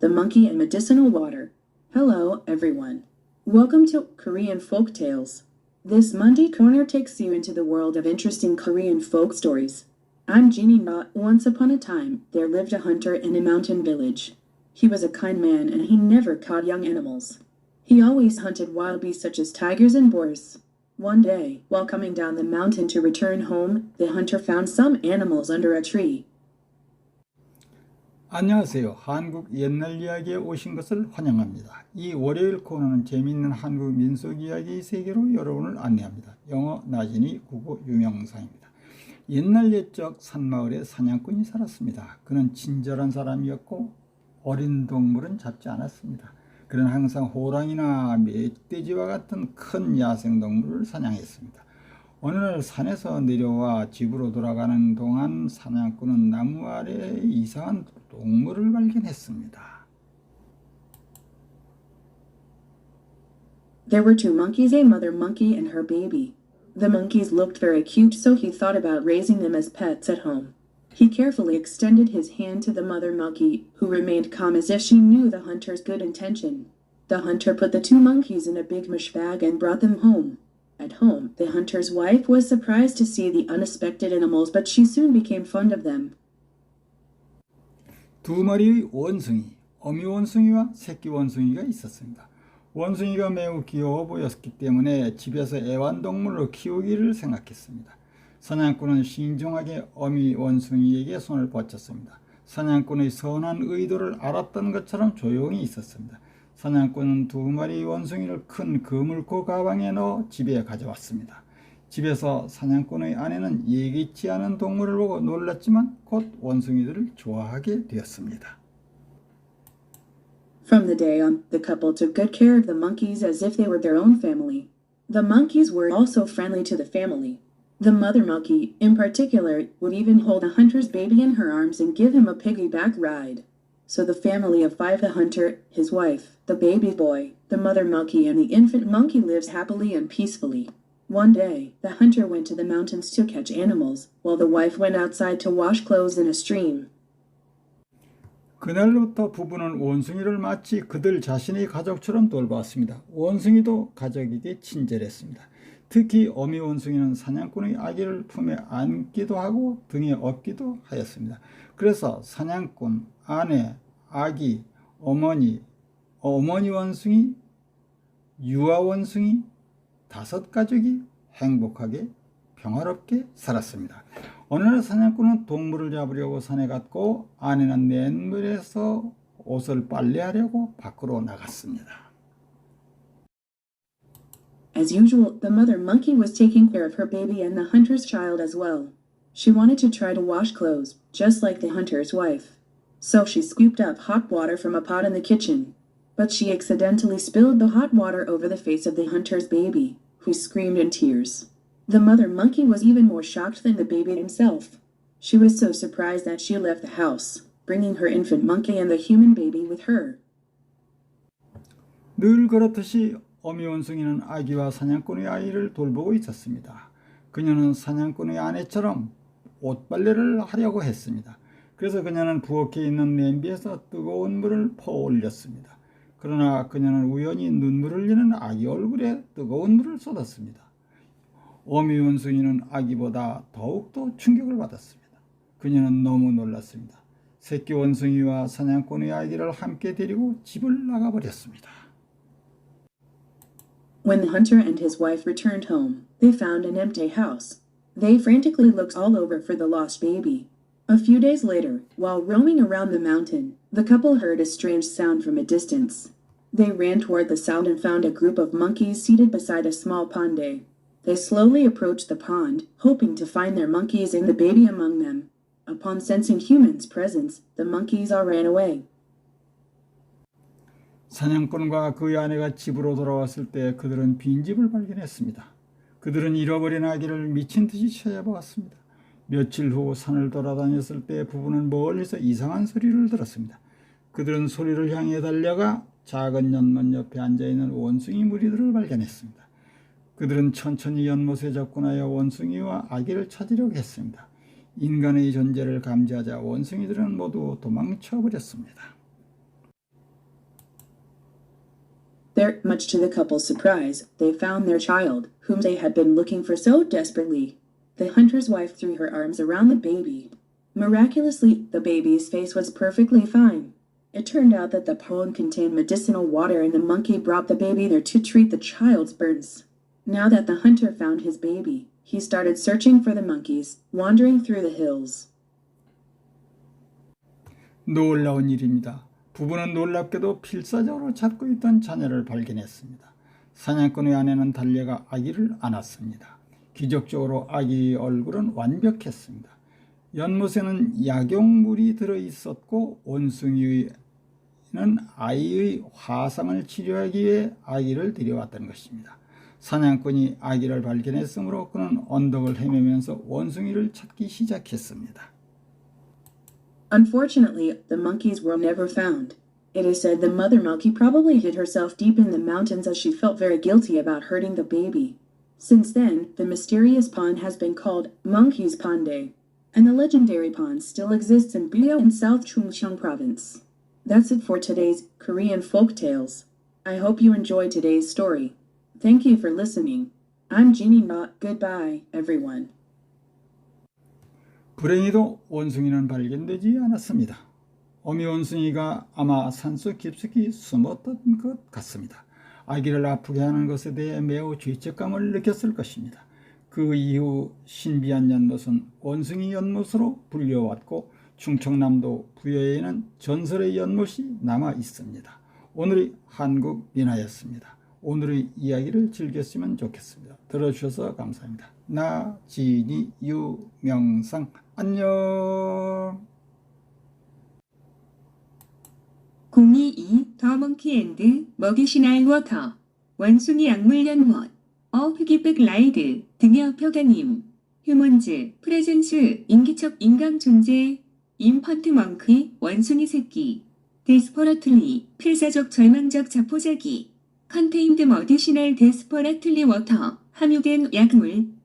The Monkey and Medicinal Water. Hello, everyone. Welcome to Korean Folk Tales. This Monday Corner takes you into the world of interesting Korean folk stories. I'm Jeannie Ma. Once upon a time, there lived a hunter in a mountain village. He was a kind man and he never caught young animals. He always hunted wild beasts such as tigers and boars. One day, while coming down the mountain to return home, the hunter found some animals under a tree. 안녕하세요. 한국 옛날 이야기에 오신 것을 환영합니다. 이 월요일 코너는 재미있는 한국 민속 이야기 세계로 여러분을 안내합니다. 영어 나진이 국어 유명상입니다. 옛날 옛적 산마을에 사냥꾼이 살았습니다. 그는 친절한 사람이었고 어린 동물은 잡지 않았습니다. 그는 항상 호랑이나 멧돼지와 같은 큰 야생동물을 사냥했습니다. 어느 날 산에서 내려와 집으로 돌아가는 동안 사냥꾼은 나무 아래에 이상한 동물을 발견했습니다. There were two monkeys, a mother monkey and her baby. The monkeys looked very cute, so he thought about raising them as pets at home. He carefully extended his hand to the mother monkey, who remained calm as if she knew the hunter's good intention. The hunter put the two monkeys in a big mesh bag and brought them home. At home, the hunter's wife was surprised to see the unexpected animals, but she soon became fond of them. 두 마리의 원숭이, 어미 원숭이와 새끼 원숭이가 있었습니다. 원숭이가 매우 귀여워 보였기 때문에 집에서 애완동물로 키우기를 생각했습니다. 사냥꾼은 신중하게 어미 원숭이에게 손을 뻗쳤습니다. 사냥꾼의 선한 의도를 알았던 것처럼 조용히 있었습니다. 사냥꾼은 두 마리 원숭이를 큰 그물고 가방에 넣어 집에 가져왔습니다. 집에서 사냥꾼의 아내는 예기치 않은 동물을 보고 놀랐지만 곧 원숭이들을 좋아하게 되었습니다. From the day on, the couple took good care of the monkeys as if they were their own family. The monkeys were also friendly to the family. The mother monkey, in particular, would even hold the hunter's baby in her arms and give him a piggyback ride. So the family of five, the hunter, his wife, the baby boy, the mother monkey, and the infant monkey lives happily and peacefully. One day, the hunter went to the mountains to catch animals, while the wife went outside to wash clothes in a stream. 그날부터 부부는 원숭이를 마치 그들 자신의 가족처럼 돌보았습니다. 원숭이도 가족에게 친절했습니다. 특히 어미 원숭이는 사냥꾼의 아기를 품에 안기도 하고 등에 업기도 하였습니다. 그래서 사냥꾼, 아내, 아기, 어머니 원숭이, 유아 원숭이, 5 가족이 행복하게 평화롭게 살았습니다. 어느 날 사냥꾼은 동물을 잡으려고 산에 갔고 아내는 냇물에서 옷을 빨래하려고 밖으로 나갔습니다. As usual, the mother monkey was taking care of her baby and the hunter's child as well. She wanted to try to wash clothes, just like the hunter's wife. So she scooped up hot water from a pot in the kitchen. But she accidentally spilled the hot water over the face of the hunter's baby, who screamed in tears. The mother monkey was even more shocked than the baby himself. She was so surprised that she left the house, bringing her infant monkey and the human baby with her. 늘 그렇듯이 어미 원숭이는 아기와 사냥꾼의 아이를 돌보고 있었습니다. 그녀는 사냥꾼의 아내처럼 옷빨래를 하려고 했습니다. 그래서 그녀는 부엌에 있는 냄비에서 뜨거운 물을 퍼올렸습니다. 그러나 그녀는 우연히 눈물을 흘리는 아기 얼굴에 뜨거운 물을 쏟았습니다. 어미 원숭이는 아기보다 더욱더 충격을 받았습니다. 그녀는 너무 놀랐습니다. 새끼 원숭이와 사냥꾼의 아기를 함께 데리고 집을 나가버렸습니다. When the hunter and his wife returned home, they found an empty house. They frantically looked all over for the lost baby. A few days later, while roaming around the mountain, the couple heard a strange sound from a distance. They ran toward the sound and found a group of monkeys seated beside a small pond. They slowly approached the pond, hoping to find their monkeys and the baby among them. Upon sensing humans' presence, the monkeys all ran away. 사냥꾼과 그의 아내가 집으로 돌아왔을 때 그들은 빈집을 발견했습니다. 그들은 잃어버린 아기를 미친 듯이 찾아보았습니다. 며칠 후 산을 돌아다녔을 때 부부는 멀리서 이상한 소리를 들었습니다. 그들은 소리를 향해 달려가 작은 연못 옆에 앉아있는 원숭이 무리들을 발견했습니다. 그들은 천천히 연못에 접근하여 원숭이와 아기를 찾으려고 했습니다. 인간의 존재를 감지하자 원숭이들은 모두 도망쳐버렸습니다. Much to the couple's surprise, they found their child, whom they had been looking for so desperately. The hunter's wife threw her arms around the baby. Miraculously, the baby's face was perfectly fine. It turned out that the pond contained medicinal water and the monkey brought the baby there to treat the child's burns. Now that the hunter found his baby, he started searching for the monkeys, wandering through the hills. 놀라운 일입니다. 부부는 놀랍게도 필사적으로 찾고 있던 자녀를 발견했습니다. 사냥꾼의 아내는 달려가 아기를 안았습니다. 기적적으로 아기의 얼굴은 완벽했습니다. 연못에는 약용물이 들어있었고 원숭이는 아이의 화상을 치료하기 위해 아기를 데려왔던 것입니다. 사냥꾼이 아기를 발견했으므로 그는 언덕을 헤매면서 원숭이를 찾기 시작했습니다. Unfortunately, the monkeys were never found. It is said the mother monkey probably hid herself deep in the mountains as she felt very guilty about hurting the baby. Since then, the mysterious pond has been called Monkey's Pond, and the legendary pond still exists in Biao in South Chungcheong Province. That's it for today's Korean folk tales. I hope you enjoyed today's story. Thank you for listening. I'm Jeannie Ma. Goodbye, everyone. 불행히도 원숭이는 발견되지 않았습니다. 어미 원숭이가 아마 산속 깊숙이 숨었던 것 같습니다. 아기를 아프게 하는 것에 대해 매우 죄책감을 느꼈을 것입니다. 그 이후 신비한 연못은 원숭이 연못으로 불려왔고 충청남도 부여에는 전설의 연못이 남아 있습니다. 오늘의 한국 민화였습니다. 오늘의 이야기를 즐겼으면 좋겠습니다. 들어주셔서 감사합니다. 나, 지니, 유명상 안녕. 022 더 몽키 앤드 먹이시나이 워터 원숭이 약물 연못 피기백 라이드 등의 표가님 휴먼즈 프레젠스 인기척 인간 존재 인펀트 멍키 원숭이 새끼 데스퍼라틀리 필사적 절망적 자포자기 컨테인드 머디시널 데스퍼라틀리 워터 함유된 약물